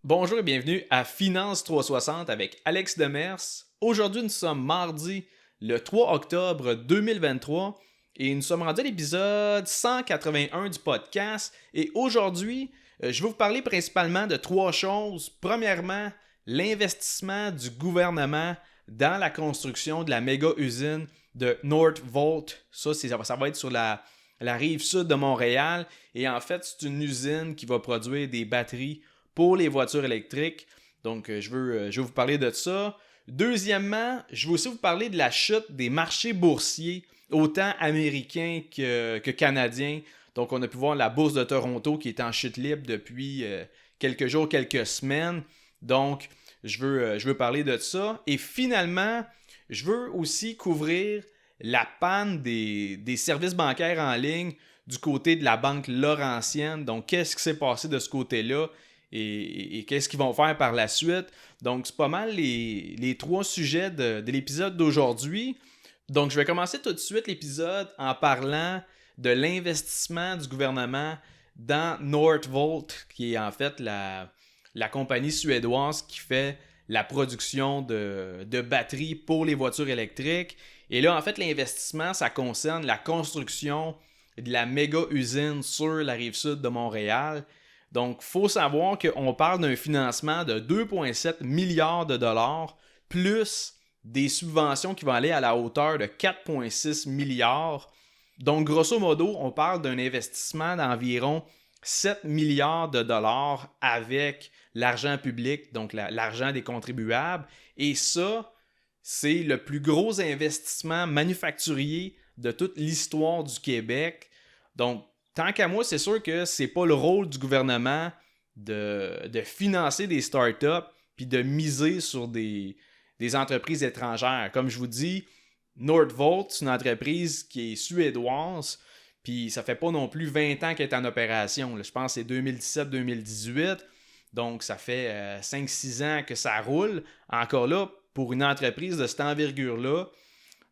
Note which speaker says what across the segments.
Speaker 1: Bonjour et bienvenue à Finance 360 avec Alex Demers. Aujourd'hui, nous sommes mardi le 3 octobre 2023 et nous sommes rendus à l'épisode 181 du podcast. Et aujourd'hui, je vais vous parler principalement de trois choses. Premièrement, l'investissement du gouvernement dans la construction de la méga usine de Northvolt. Ça va être sur la rive sud de Montréal. Et en fait, c'est une usine qui va produire des batteries pour les voitures électriques. Donc, je veux vous parler de ça. Deuxièmement, je veux aussi vous parler de la chute des marchés boursiers, autant américains que canadiens. Donc, on a pu voir la bourse de Toronto qui est en chute libre depuis quelques jours, quelques semaines. Donc, je veux parler de ça. Et finalement, je veux aussi couvrir la panne des services bancaires en ligne du côté de la banque Laurentienne. Donc, qu'est-ce qui s'est passé de ce côté-là? Et qu'est-ce qu'ils vont faire par la suite. Donc, c'est pas mal les trois sujets de l'épisode d'aujourd'hui. Donc, je vais commencer tout de suite l'épisode en parlant de l'investissement du gouvernement dans Northvolt, qui est en fait la compagnie suédoise qui fait la production de batteries pour les voitures électriques. Et là, en fait, l'investissement, ça concerne la construction de la méga usine sur la rive sud de Montréal. Donc, il faut savoir qu'on parle d'un financement de 2,7 milliards de dollars plus des subventions qui vont aller à la hauteur de 4,6 milliards. Donc, grosso modo, on parle d'un investissement d'environ 7 milliards de dollars avec l'argent public, donc l'argent des contribuables. Et ça, c'est le plus gros investissement manufacturier de toute l'histoire du Québec. Donc, tant qu'à moi, c'est sûr que c'est pas le rôle du gouvernement de financer des startups puis de miser sur des entreprises étrangères. Comme je vous dis, Northvolt, c'est une entreprise qui est suédoise, puis ça fait pas non plus 20 ans qu'elle est en opération. Je pense que c'est 2017-2018, donc ça fait 5-6 ans que ça roule. Encore là, pour une entreprise de cette envergure-là,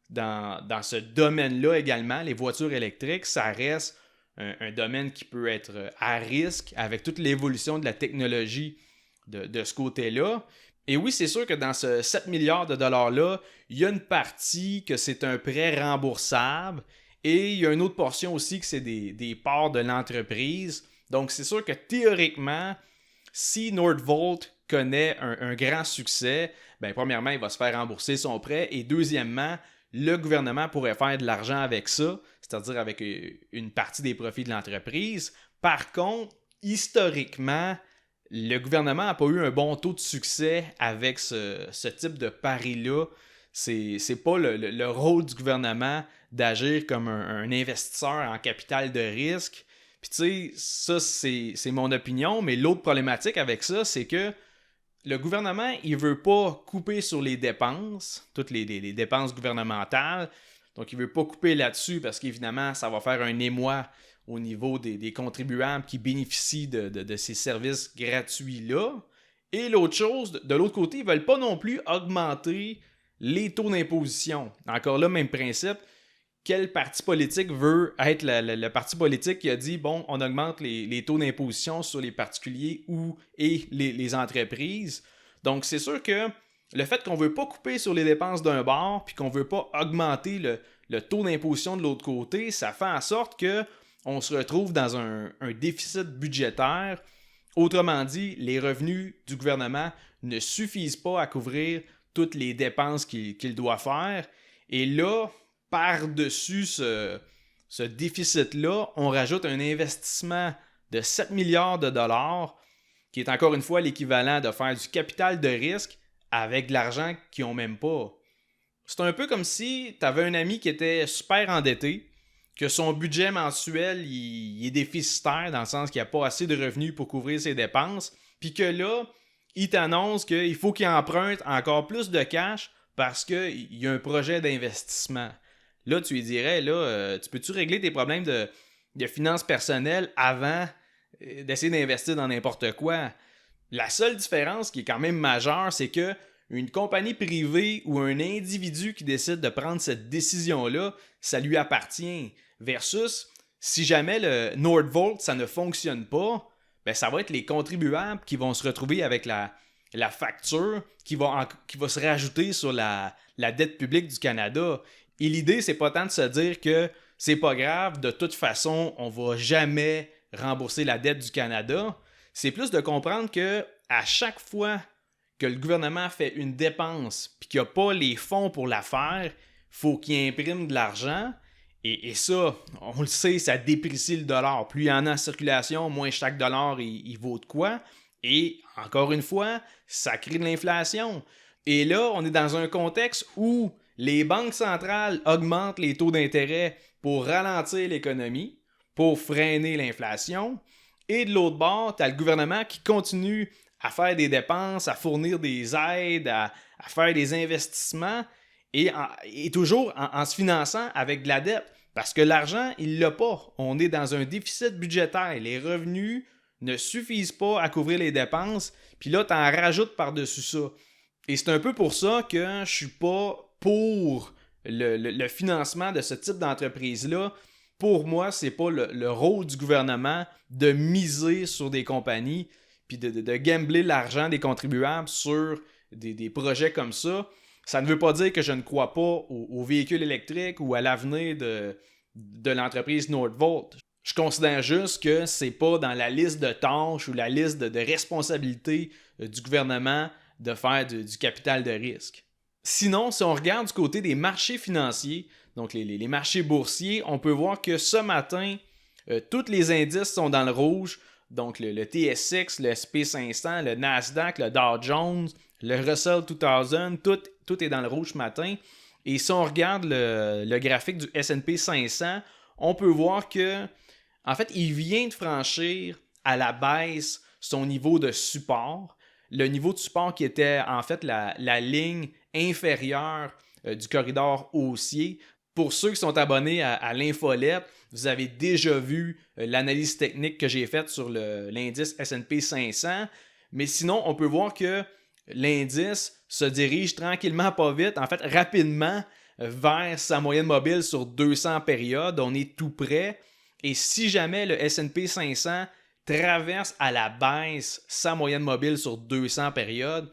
Speaker 1: dans ce domaine-là également, les voitures électriques, ça reste un domaine qui peut être à risque avec toute l'évolution de la technologie de ce côté-là. Et oui, c'est sûr que dans ce 7 milliards de dollars-là, il y a une partie que c'est un prêt remboursable et il y a une autre portion aussi que c'est des parts de l'entreprise. Donc, c'est sûr que théoriquement, si Northvolt connaît un grand succès, bien, premièrement, il va se faire rembourser son prêt et deuxièmement, le gouvernement pourrait faire de l'argent avec ça, c'est-à-dire avec une partie des profits de l'entreprise. Par contre, historiquement, le gouvernement n'a pas eu un bon taux de succès avec ce type de pari-là. C'est pas le rôle du gouvernement d'agir comme un investisseur en capital de risque. Puis tu sais, ça c'est mon opinion, mais l'autre problématique avec ça, c'est que le gouvernement, il veut pas couper sur les dépenses, toutes les dépenses gouvernementales. Donc, il veut pas couper là-dessus parce qu'évidemment, ça va faire un émoi au niveau des contribuables qui bénéficient de ces services gratuits-là. Et l'autre chose, de l'autre côté, ils veulent pas non plus augmenter les taux d'imposition. Encore là, même principe. Quel parti politique veut être le parti politique qui a dit, bon, on augmente les taux d'imposition sur les particuliers et les entreprises. Donc, c'est sûr que le fait qu'on ne veut pas couper sur les dépenses d'un bord puis qu'on ne veut pas augmenter le taux d'imposition de l'autre côté, ça fait en sorte qu'on se retrouve dans un déficit budgétaire. Autrement dit, les revenus du gouvernement ne suffisent pas à couvrir toutes les dépenses qu'il doit faire. Et là, par-dessus ce déficit-là, on rajoute un investissement de 7 milliards de dollars, qui est encore une fois l'équivalent de faire du capital de risque avec de l'argent qu'ils n'ont même pas. C'est un peu comme si tu avais un ami qui était super endetté, que son budget mensuel il est déficitaire dans le sens qu'il n'y a pas assez de revenus pour couvrir ses dépenses, puis que là, il t'annonce qu'il faut qu'il emprunte encore plus de cash parce qu'il y a un projet d'investissement. Là, tu lui dirais, tu peux-tu régler tes problèmes de finances personnelles avant d'essayer d'investir dans n'importe quoi? La seule différence qui est quand même majeure, c'est que une compagnie privée ou un individu qui décide de prendre cette décision-là, ça lui appartient. Versus, si jamais le Northvolt, ça ne fonctionne pas, ben, ça va être les contribuables qui vont se retrouver avec la facture qui va se rajouter sur la dette publique du Canada. Et l'idée, c'est pas tant de se dire que c'est pas grave, de toute façon, on va jamais rembourser la dette du Canada. C'est plus de comprendre que à chaque fois que le gouvernement fait une dépense puis qu'il n'y a pas les fonds pour la faire, faut qu'il imprime de l'argent. Et ça, on le sait, ça déprécie le dollar. Plus il y en a en circulation, moins chaque dollar il vaut de quoi. Et encore une fois, ça crée de l'inflation. Et là, on est dans un contexte où les banques centrales augmentent les taux d'intérêt pour ralentir l'économie, pour freiner l'inflation. Et de l'autre bord, tu as le gouvernement qui continue à faire des dépenses, à fournir des aides, à faire des investissements et toujours en se finançant avec de la dette. Parce que l'argent, il l'a pas. On est dans un déficit budgétaire. Les revenus ne suffisent pas à couvrir les dépenses. Puis là, tu en rajoutes par-dessus ça. Et c'est un peu pour ça que je suis pas pour le financement de ce type d'entreprise-là. Pour moi, c'est pas le rôle du gouvernement de miser sur des compagnies puis de gambler l'argent des contribuables sur des projets comme ça. Ça ne veut pas dire que je ne crois pas aux véhicules électriques ou à l'avenir de l'entreprise Northvolt. Je considère juste que c'est pas dans la liste de tâches ou la liste de responsabilités du gouvernement de faire du capital de risque. Sinon, si on regarde du côté des marchés financiers, donc les marchés boursiers, on peut voir que ce matin, tous les indices sont dans le rouge. Donc le TSX, le SP500, le Nasdaq, le Dow Jones, le Russell 2000, tout est dans le rouge ce matin. Et si on regarde le graphique du S&P 500, on peut voir que, en fait, il vient de franchir à la baisse son niveau de support. Le niveau de support qui était, en fait, la ligne inférieure du corridor haussier. Pour ceux qui sont abonnés à l'infolette, vous avez déjà vu l'analyse technique que j'ai faite sur l'indice S&P 500. Mais sinon, on peut voir que l'indice se dirige tranquillement, pas vite, en fait rapidement vers sa moyenne mobile sur 200 périodes. On est tout près. Et si jamais le S&P 500 traverse à la baisse sa moyenne mobile sur 200 périodes,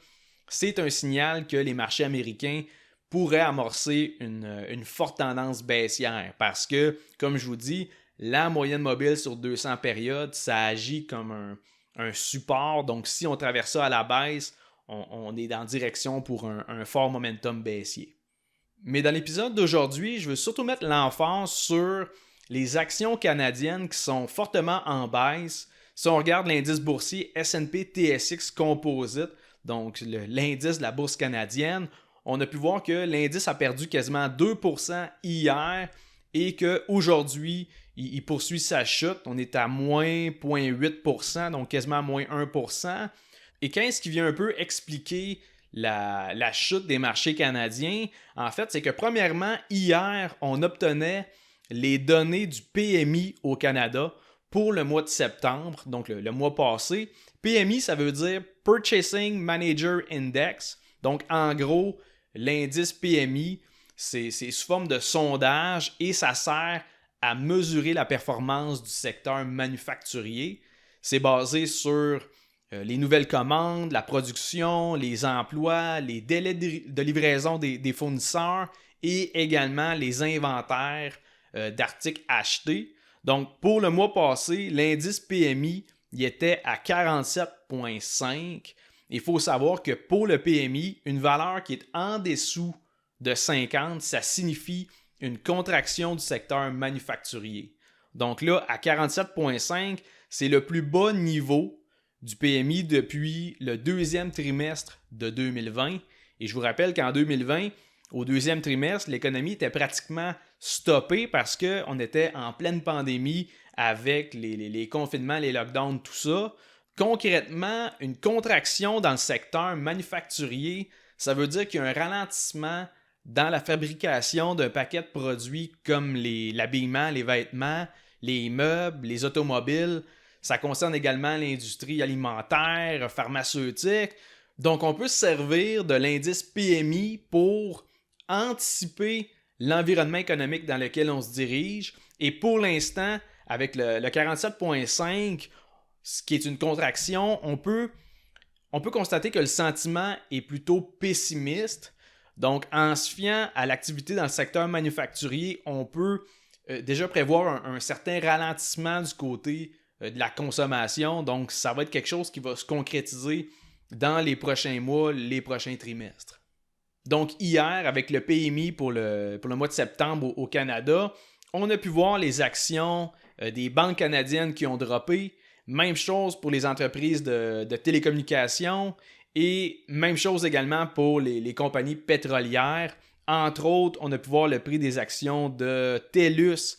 Speaker 1: c'est un signal que les marchés américains pourraient amorcer une forte tendance baissière. Parce que, comme je vous dis, la moyenne mobile sur 200 périodes, ça agit comme un support. Donc, si on traverse ça à la baisse, on est en direction pour un fort momentum baissier. Mais dans l'épisode d'aujourd'hui, je veux surtout mettre l'emphase sur les actions canadiennes qui sont fortement en baisse. Si on regarde l'indice boursier S&P TSX Composite, donc l'indice de la bourse canadienne, on a pu voir que l'indice a perdu quasiment 2% hier et qu'aujourd'hui, il poursuit sa chute. On est à moins 0,8%, donc quasiment moins 1%. Et qu'est-ce qui vient un peu expliquer la chute des marchés canadiens? En fait, c'est que premièrement, hier, on obtenait les données du PMI au Canada pour le mois de septembre, donc le mois passé. PMI, ça veut dire Purchasing Manager Index. Donc, en gros, l'indice PMI, c'est sous forme de sondage et ça sert à mesurer la performance du secteur manufacturier. C'est basé sur les nouvelles commandes, la production, les emplois, les délais de livraison des fournisseurs et également les inventaires d'articles achetés. Donc, pour le mois passé, l'indice PMI il était à 47,5. Il faut savoir que pour le PMI, une valeur qui est en dessous de 50, ça signifie une contraction du secteur manufacturier. Donc là, à 47,5, c'est le plus bas niveau du PMI depuis le deuxième trimestre de 2020. Et je vous rappelle qu'en 2020, au deuxième trimestre, l'économie était pratiquement stoppée parce qu'on était en pleine pandémie avec les confinements, les lockdowns, tout ça. Concrètement, une contraction dans le secteur manufacturier, ça veut dire qu'il y a un ralentissement dans la fabrication d'un paquet de produits comme l'habillement, les vêtements, les meubles, les automobiles. Ça concerne également l'industrie alimentaire, pharmaceutique. Donc, on peut se servir de l'indice PMI pour anticiper l'environnement économique dans lequel on se dirige. Et pour l'instant, avec le 47,5, ce qui est une contraction, on peut constater que le sentiment est plutôt pessimiste. Donc, en se fiant à l'activité dans le secteur manufacturier, on peut déjà prévoir un certain ralentissement du côté de la consommation. Donc, ça va être quelque chose qui va se concrétiser dans les prochains mois, les prochains trimestres. Donc, hier, avec le PMI pour le mois de septembre au Canada, on a pu voir les actions des banques canadiennes qui ont droppé. Même chose pour les entreprises de télécommunications et même chose également pour les compagnies pétrolières. Entre autres, on a pu voir le prix des actions de TELUS,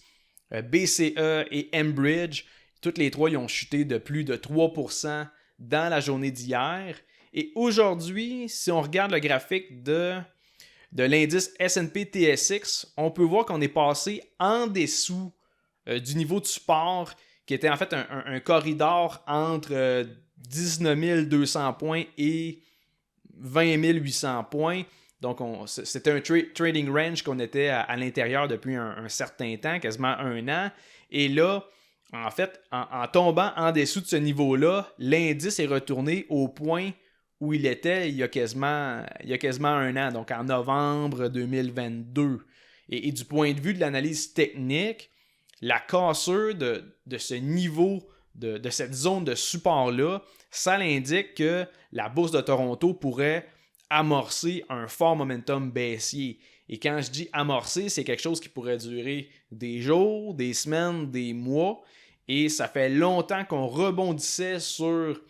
Speaker 1: BCE et Enbridge. Toutes les trois ils ont chuté de plus de 3% dans la journée d'hier. Et aujourd'hui, si on regarde le graphique de l'indice S&P TSX, on peut voir qu'on est passé en dessous du niveau de support qui était en fait un corridor entre 19 200 points et 20 800 points. Donc, c'était un trading range qu'on était à l'intérieur depuis un certain temps, quasiment un an. Et là, en fait, en tombant en dessous de ce niveau-là, l'indice est retourné au point où il était il y a quasiment un an, donc en novembre 2022. Et du point de vue de l'analyse technique, la cassure de ce niveau, de cette zone de support-là, ça l'indique que la bourse de Toronto pourrait amorcer un fort momentum baissier. Et quand je dis amorcer, c'est quelque chose qui pourrait durer des jours, des semaines, des mois. Et ça fait longtemps qu'on rebondissait sur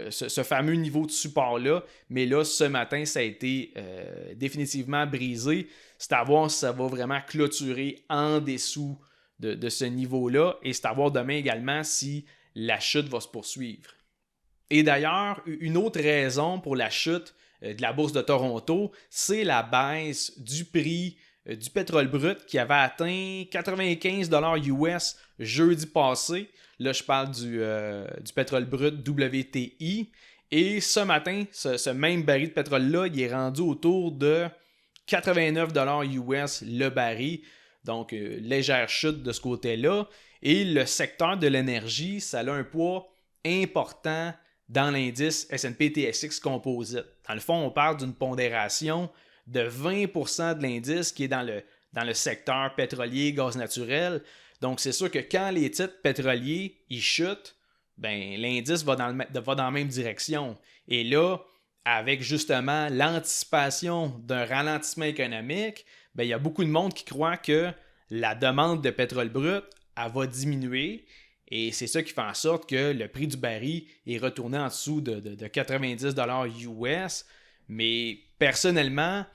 Speaker 1: ce fameux niveau de support-là. Mais là, ce matin, ça a été définitivement brisé. C'est à voir si ça va vraiment clôturer en dessous de ce niveau-là. Et c'est à voir demain également si la chute va se poursuivre. Et d'ailleurs, une autre raison pour la chute de la bourse de Toronto, c'est la baisse du prix du pétrole brut qui avait atteint 95$ US jeudi passé. Là, je parle du pétrole brut WTI. Et ce matin, ce même baril de pétrole-là, il est rendu autour de 89$ US le baril. Donc, légère chute de ce côté-là. Et le secteur de l'énergie, ça a un poids important dans l'indice S&P TSX Composite. Dans le fond, on parle d'une pondération de 20% de l'indice qui est dans le secteur pétrolier, gaz naturel. Donc, c'est sûr que quand les titres pétroliers ils chutent, ben, l'indice va dans la même direction. Et là, avec justement l'anticipation d'un ralentissement économique, ben, il y a beaucoup de monde qui croit que la demande de pétrole brut elle va diminuer. Et c'est ça qui fait en sorte que le prix du baril est retourné en dessous de 90$ US. Mais personnellement,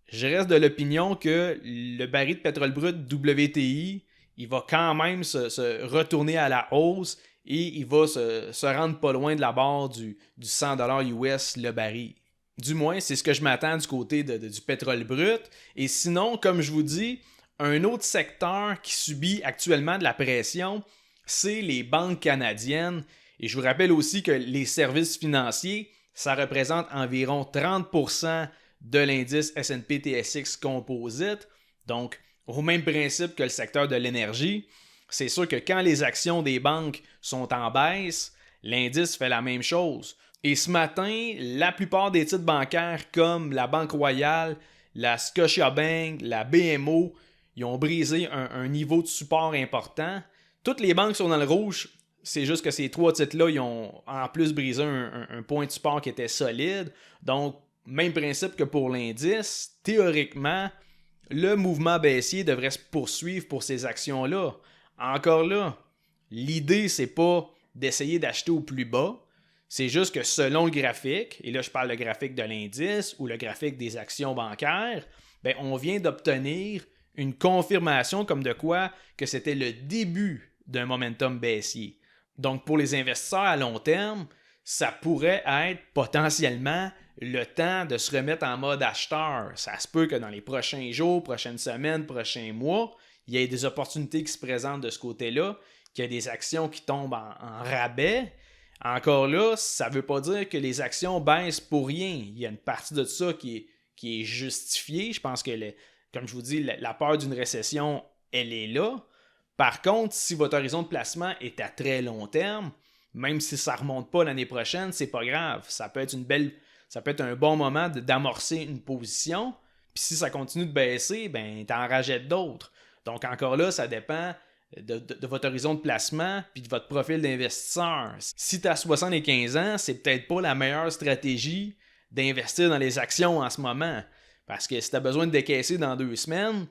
Speaker 1: je reste de l'opinion que le baril de pétrole brut WTI, il va quand même se retourner à la hausse et il va se rendre pas loin de la barre du 100$ US le baril. Du moins, c'est ce que je m'attends du côté du pétrole brut. Et sinon, comme je vous dis, un autre secteur qui subit actuellement de la pression, c'est les banques canadiennes. Et je vous rappelle aussi que les services financiers, ça représente environ 30% de l'indice S&P TSX Composite. Donc, au même principe que le secteur de l'énergie, c'est sûr que quand les actions des banques sont en baisse, l'indice fait la même chose. Et ce matin, la plupart des titres bancaires comme la Banque Royale, la Scotiabank, la BMO, ils ont brisé un niveau de support important. Toutes les banques sont dans le rouge. C'est juste que ces trois titres-là, ils ont en plus brisé un point de support qui était solide. Donc, même principe que pour l'indice, théoriquement, le mouvement baissier devrait se poursuivre pour ces actions-là. Encore là, l'idée, c'est pas d'essayer d'acheter au plus bas. C'est juste que selon le graphique, et là je parle le graphique de l'indice ou le graphique des actions bancaires, ben, on vient d'obtenir une confirmation comme de quoi que c'était le début d'un momentum baissier. Donc pour les investisseurs à long terme, ça pourrait être potentiellement le temps de se remettre en mode acheteur. Ça se peut que dans les prochains jours, prochaines semaines, prochains mois, il y ait des opportunités qui se présentent de ce côté-là, qu'il y a des actions qui tombent en rabais. Encore là, ça ne veut pas dire que les actions baissent pour rien. Il y a une partie de ça qui est justifiée. Je pense que, comme je vous dis, la peur d'une récession, elle est là. Par contre, si votre horizon de placement est à très long terme, même si ça remonte pas l'année prochaine, c'est pas grave. Ça peut être un bon moment d'amorcer une position. Puis si ça continue de baisser, ben t'en rajettes d'autres. Donc encore là, ça dépend de votre horizon de placement puis de votre profil d'investisseur. Si tu as 75 ans, c'est peut-être pas la meilleure stratégie d'investir dans les actions en ce moment. Parce que si tu as besoin de décaisser dans 2 semaines,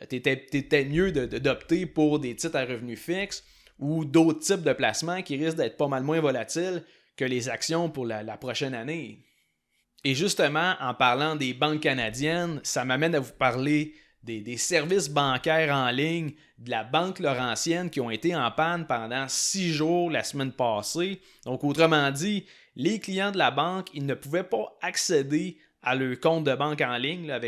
Speaker 1: t'es peut-être mieux d'opter pour des titres à revenus fixes ou d'autres types de placements qui risquent d'être pas mal moins volatiles que les actions pour la prochaine année. Et justement, en parlant des banques canadiennes, ça m'amène à vous parler des services bancaires en ligne de la Banque Laurentienne qui ont été en panne pendant 6 jours la semaine passée. Donc, autrement dit, les clients de la banque, ils ne pouvaient pas accéder à leur compte de banque en ligne là,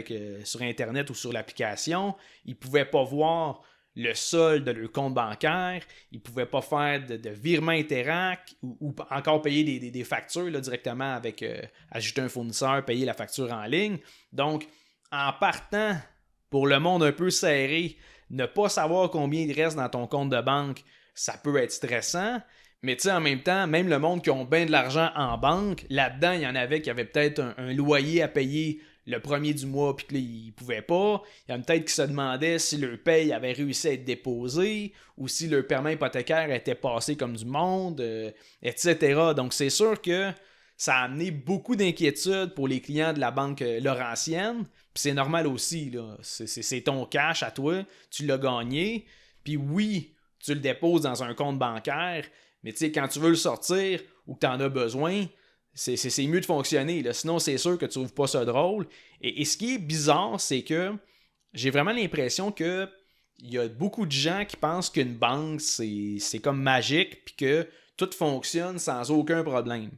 Speaker 1: sur Internet ou sur l'application. Ils ne pouvaient pas voir le solde de leur compte bancaire. Ils ne pouvaient pas faire de virement Interac ou encore payer des factures là, directement avec ajouter un fournisseur, payer la facture en ligne. Donc, en partant pour le monde un peu serré, ne pas savoir combien il reste dans ton compte de banque, ça peut être stressant. Mais tu sais, en même temps, même le monde qui ont bien de l'argent en banque, là-dedans, il y en avait qui avaient peut-être un loyer à payer le premier du mois puis que là, ils ne pouvaient pas. Il y en a peut-être qui se demandaient si leur paye avait réussi à être déposée ou si leur permis hypothécaire était passé comme du monde, etc. Donc, c'est sûr que ça a amené beaucoup d'inquiétudes pour les clients de la Banque Laurentienne. Puis c'est normal aussi, là. C'est ton cash à toi, tu l'as gagné. Puis oui, tu le déposes dans un compte bancaire, mais tu sais, quand tu veux le sortir ou que tu en as besoin, c'est mieux de fonctionner. Là. Sinon, c'est sûr que tu trouves pas ça drôle. Et ce qui est bizarre, c'est que j'ai vraiment l'impression que il y a beaucoup de gens qui pensent qu'une banque, c'est comme magique puis que tout fonctionne sans aucun problème.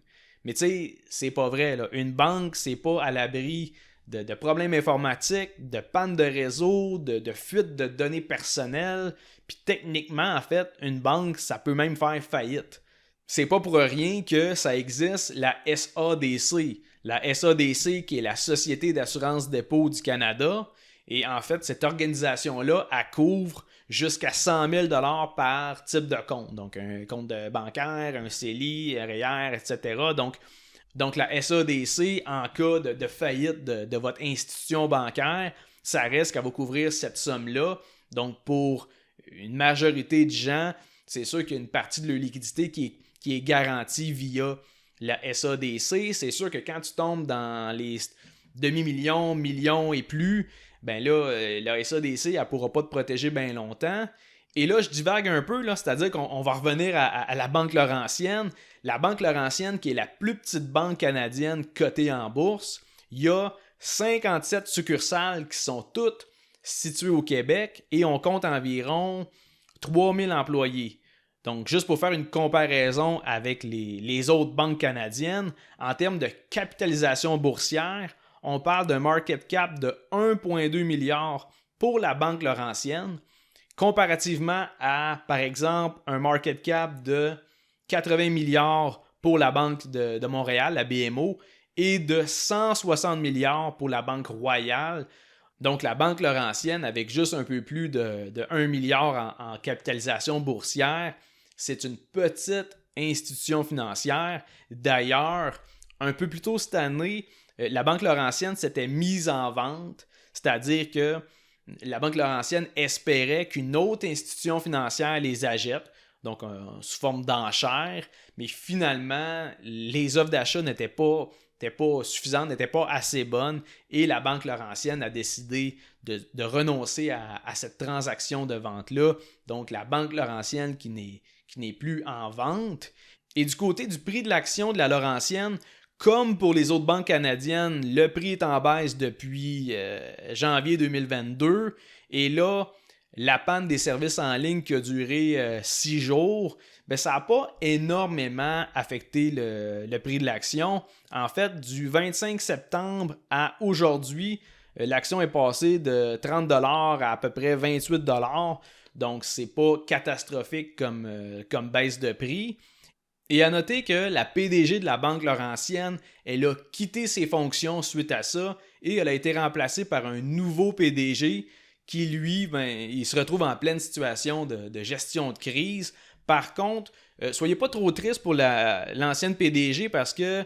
Speaker 1: Mais tu sais, c'est pas vrai. Là. Une banque, c'est pas à l'abri de problèmes informatiques, de panne de réseau, de fuite de données personnelles. Puis techniquement, en fait, une banque, ça peut même faire faillite. C'est pas pour rien que ça existe la SADC. La SADC qui est la Société d'assurance dépôt du Canada. Et en fait, cette organisation-là, elle couvre jusqu'à 100 000 $ par type de compte. Donc, un compte bancaire, un CELI, REER, etc. Donc, la SADC, en cas de faillite de votre institution bancaire, ça reste qu'elle va couvrir cette somme-là. Donc, pour une majorité de gens, c'est sûr qu'il y a une partie de leur liquidité qui est garantie via la SADC. C'est sûr que quand tu tombes dans les demi-millions, millions et plus, ben là, la SADC, elle ne pourra pas te protéger bien longtemps. Et là, je divague un peu, là, c'est-à-dire qu'on va revenir à la Banque Laurentienne. La Banque Laurentienne, qui est la plus petite banque canadienne cotée en bourse, il y a 57 succursales qui sont toutes situées au Québec et on compte environ 3000 employés. Donc, juste pour faire une comparaison avec les autres banques canadiennes, en termes de capitalisation boursière, on parle d'un market cap de 1,2 milliard pour la Banque Laurentienne, comparativement à, par exemple, un market cap de 80 milliards pour la Banque de Montréal, la BMO, et de 160 milliards pour la Banque Royale. Donc, la Banque Laurentienne, avec juste un peu plus de 1 milliard en capitalisation boursière, c'est une petite institution financière. D'ailleurs, un peu plus tôt cette année, la Banque Laurentienne s'était mise en vente, c'est-à-dire que la Banque Laurentienne espérait qu'une autre institution financière les achète, donc sous forme d'enchères, mais finalement, les offres d'achat n'étaient pas suffisantes, n'étaient pas assez bonnes, et la Banque Laurentienne a décidé de renoncer à cette transaction de vente-là. Donc, la Banque Laurentienne qui n'est plus en vente. Et du côté du prix de l'action de la Laurentienne, comme pour les autres banques canadiennes, le prix est en baisse depuis janvier 2022. Et là, la panne des services en ligne qui a duré 6 jours, ben, ça n'a pas énormément affecté le prix de l'action. En fait, du 25 septembre à aujourd'hui, l'action est passée de 30 $ à peu près 28 $. Donc, c'est pas catastrophique comme baisse de prix. Et à noter que la PDG de la Banque Laurentienne, elle a quitté ses fonctions suite à ça et elle a été remplacée par un nouveau PDG qui, lui, il se retrouve en pleine situation de gestion de crise Par contre, soyez pas trop triste pour l'ancienne PDG parce que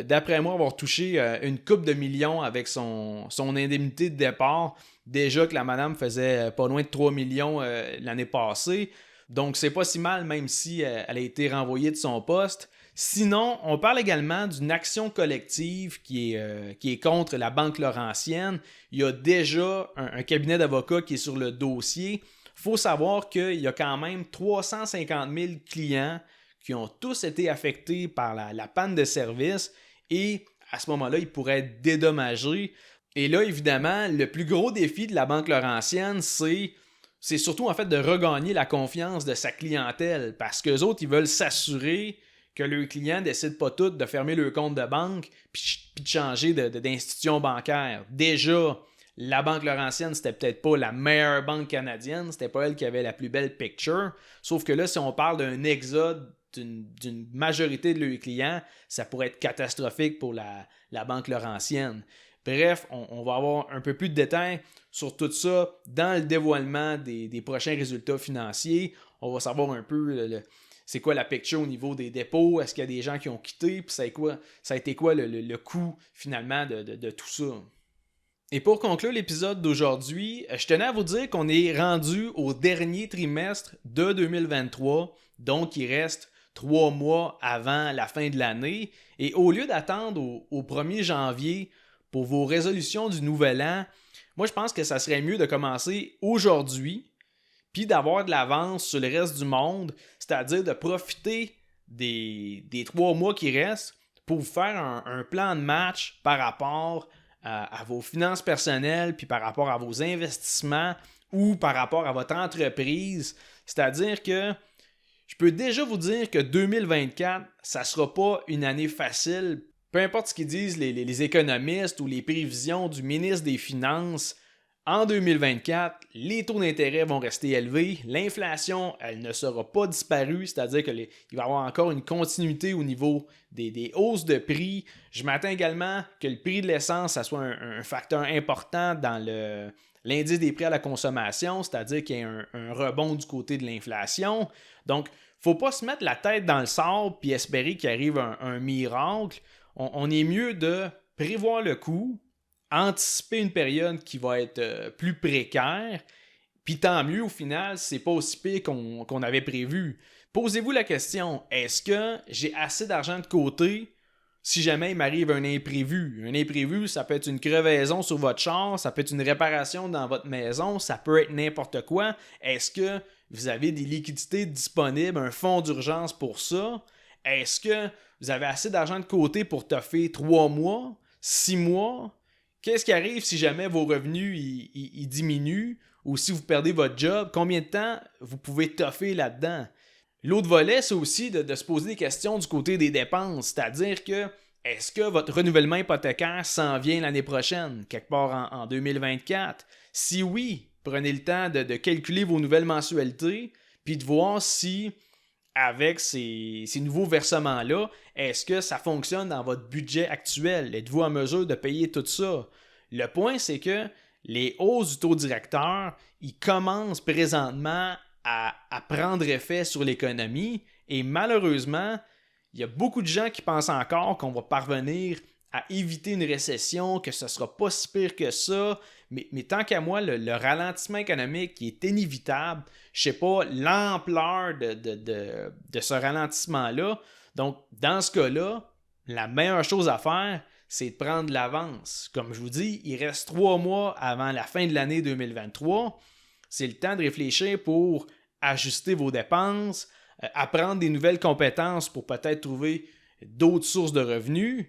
Speaker 1: d'après moi, avoir touché une coupe de millions avec son indemnité de départ, déjà que la madame faisait pas loin de 3 millions l'année passée. Donc, c'est pas si mal, même si elle a été renvoyée de son poste. Sinon, on parle également d'une action collective qui est contre la Banque Laurentienne. Il y a déjà un cabinet d'avocats qui est sur le dossier. Il faut savoir qu'il y a quand même 350 000 clients qui ont tous été affectés par la panne de service et à ce moment-là, ils pourraient être dédommagés. Et là, évidemment, le plus gros défi de la Banque Laurentienne, c'est surtout en fait de regagner la confiance de sa clientèle parce qu'eux autres, ils veulent s'assurer que leurs clients ne décident pas tous de fermer leur compte de banque puis de changer d'institution bancaire. Déjà, la Banque Laurentienne, c'était peut-être pas la meilleure banque canadienne, c'était pas elle qui avait la plus belle picture. Sauf que là, si on parle d'un exode d'une majorité de leurs clients, ça pourrait être catastrophique pour la Banque Laurentienne. Bref, on va avoir un peu plus de détails sur tout ça dans le dévoilement des prochains résultats financiers. On va savoir un peu c'est quoi la picture au niveau des dépôts, est-ce qu'il y a des gens qui ont quitté, puis ça a été quoi le coût finalement de tout ça. Et pour conclure l'épisode d'aujourd'hui, je tenais à vous dire qu'on est rendu au dernier trimestre de 2023, donc il reste 3 mois avant la fin de l'année. Et au lieu d'attendre au 1er janvier pour vos résolutions du nouvel an, moi je pense que ça serait mieux de commencer aujourd'hui, puis d'avoir de l'avance sur le reste du monde, c'est-à-dire de profiter des 3 mois qui restent pour vous faire un plan de match par rapport à vos finances personnelles, puis par rapport à vos investissements ou par rapport à votre entreprise. C'est-à-dire que je peux déjà vous dire que 2024, ça ne sera pas une année facile. Peu importe ce qu'ils disent les économistes ou les prévisions du ministre des Finances, en 2024, les taux d'intérêt vont rester élevés, l'inflation, elle ne sera pas disparue, c'est-à-dire qu'il va y avoir encore une continuité au niveau des hausses de prix. Je m'attends également que le prix de l'essence, ça soit un facteur important dans l'indice des prix à la consommation, c'est-à-dire qu'il y ait un rebond du côté de l'inflation. Donc, il ne faut pas se mettre la tête dans le sable et espérer qu'il arrive un miracle. On est mieux de prévoir le coup, anticiper une période qui va être plus précaire, puis tant mieux au final, c'est pas aussi pire qu'on avait prévu. Posez-vous la question, est-ce que j'ai assez d'argent de côté si jamais il m'arrive un imprévu? Un imprévu, ça peut être une crevaison sur votre char, ça peut être une réparation dans votre maison, ça peut être n'importe quoi. Est-ce que vous avez des liquidités disponibles, un fonds d'urgence pour ça? Est-ce que vous avez assez d'argent de côté pour toffer 3 mois, 6 mois? Qu'est-ce qui arrive si jamais vos revenus ils diminuent ou si vous perdez votre job? Combien de temps vous pouvez toffer là-dedans? L'autre volet, c'est aussi de se poser des questions du côté des dépenses, c'est-à-dire que est-ce que votre renouvellement hypothécaire s'en vient l'année prochaine, quelque part en 2024? Si oui, prenez le temps de calculer vos nouvelles mensualités puis de voir si avec ces nouveaux versements-là, est-ce que ça fonctionne dans votre budget actuel? Êtes-vous en mesure de payer tout ça? Le point, c'est que les hausses du taux directeur, ils commencent présentement à prendre effet sur l'économie et malheureusement, il y a beaucoup de gens qui pensent encore qu'on va parvenir à éviter une récession, que ce ne sera pas si pire que ça. Mais tant qu'à moi, le ralentissement économique qui est inévitable, je ne sais pas l'ampleur de ce ralentissement-là. Donc, dans ce cas-là, la meilleure chose à faire, c'est de prendre de l'avance. Comme je vous dis, il reste 3 mois avant la fin de l'année 2023. C'est le temps de réfléchir pour ajuster vos dépenses, apprendre des nouvelles compétences pour peut-être trouver d'autres sources de revenus.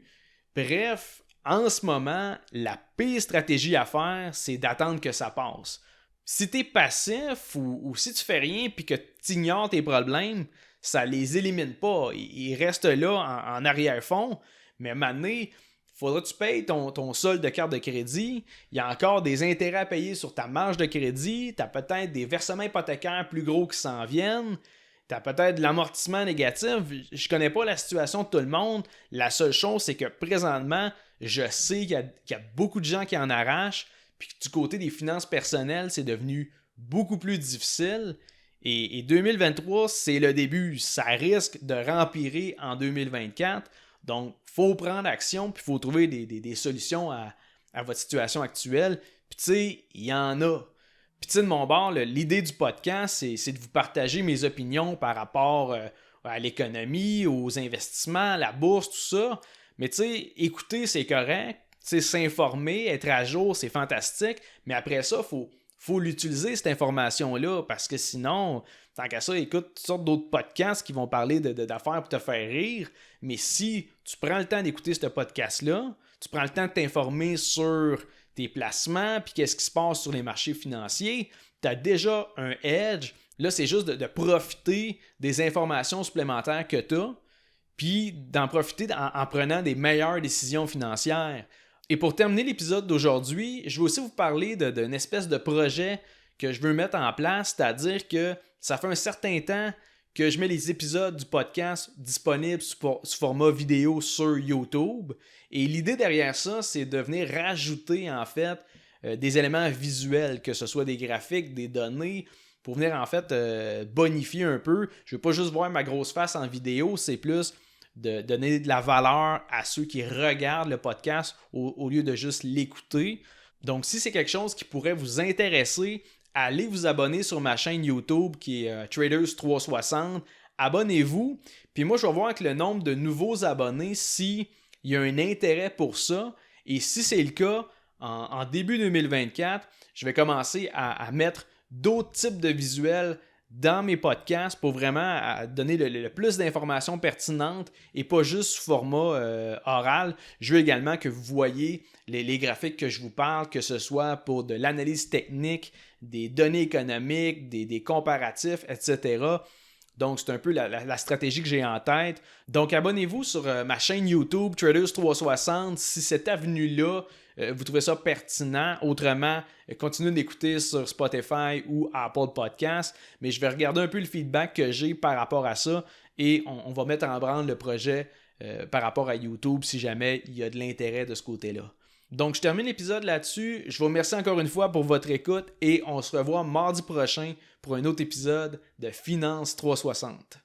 Speaker 1: Bref, en ce moment, la pire stratégie à faire, c'est d'attendre que ça passe. Si tu es passif ou si tu fais rien et que tu ignores tes problèmes, ça les élimine pas. Ils restent là en arrière-fond, mais à un moment donné, il faudra que tu payes ton solde de carte de crédit. Il y a encore des intérêts à payer sur ta marge de crédit. Tu as peut-être des versements hypothécaires plus gros qui s'en viennent. Tu as peut-être de l'amortissement négatif. Je connais pas la situation de tout le monde. La seule chose, c'est que présentement, je sais qu'il y a beaucoup de gens qui en arrachent, puis que du côté des finances personnelles, c'est devenu beaucoup plus difficile. Et 2023, c'est le début. Ça risque de rempirer en 2024. Donc, il faut prendre action, puis il faut trouver des solutions à votre situation actuelle. Puis, tu sais, il y en a. Puis, tu sais, de mon bord, l'idée du podcast, c'est de vous partager mes opinions par rapport à l'économie, aux investissements, la bourse, tout ça. Mais, tu sais, écouter, c'est correct. Tu sais, s'informer, être à jour, c'est fantastique. Mais après ça, faut l'utiliser, cette information-là, parce que sinon, tant qu'à ça, écoute toutes sortes d'autres podcasts qui vont parler d'affaires pour te faire rire. Mais si tu prends le temps d'écouter ce podcast-là, tu prends le temps de t'informer sur tes placements, puis qu'est-ce qui se passe sur les marchés financiers, tu as déjà un edge. Là, c'est juste de profiter des informations supplémentaires que tu as, puis d'en profiter en prenant des meilleures décisions financières. Et pour terminer l'épisode d'aujourd'hui, je vais aussi vous parler d'une espèce de projet que je veux mettre en place, c'est-à-dire que ça fait un certain temps que je mets les épisodes du podcast disponibles sous format vidéo sur YouTube. Et l'idée derrière ça, c'est de venir rajouter en fait des éléments visuels, que ce soit des graphiques, des données, pour venir en fait bonifier un peu. Je ne veux pas juste voir ma grosse face en vidéo, c'est plus de donner de la valeur à ceux qui regardent le podcast au lieu de juste l'écouter. Donc, si c'est quelque chose qui pourrait vous intéresser, allez vous abonner sur ma chaîne YouTube qui est Traders360. Abonnez-vous. Puis moi, je vais voir avec le nombre de nouveaux abonnés s'il y a un intérêt pour ça. Et si c'est le cas, en début 2024, je vais commencer à mettre d'autres types de visuels dans mes podcasts pour vraiment donner le plus d'informations pertinentes et pas juste sous format oral. Je veux également que vous voyez les graphiques que je vous parle, que ce soit pour de l'analyse technique, des données économiques, des comparatifs, etc. Donc, c'est un peu la stratégie que j'ai en tête. Donc, abonnez-vous sur ma chaîne YouTube Traders360 si cette avenue-là, vous trouvez ça pertinent. Autrement, continuez d'écouter sur Spotify ou Apple Podcasts. Mais je vais regarder un peu le feedback que j'ai par rapport à ça et on va mettre en branle le projet par rapport à YouTube si jamais il y a de l'intérêt de ce côté-là. Donc, je termine l'épisode là-dessus. Je vous remercie encore une fois pour votre écoute et on se revoit mardi prochain pour un autre épisode de Finance 360.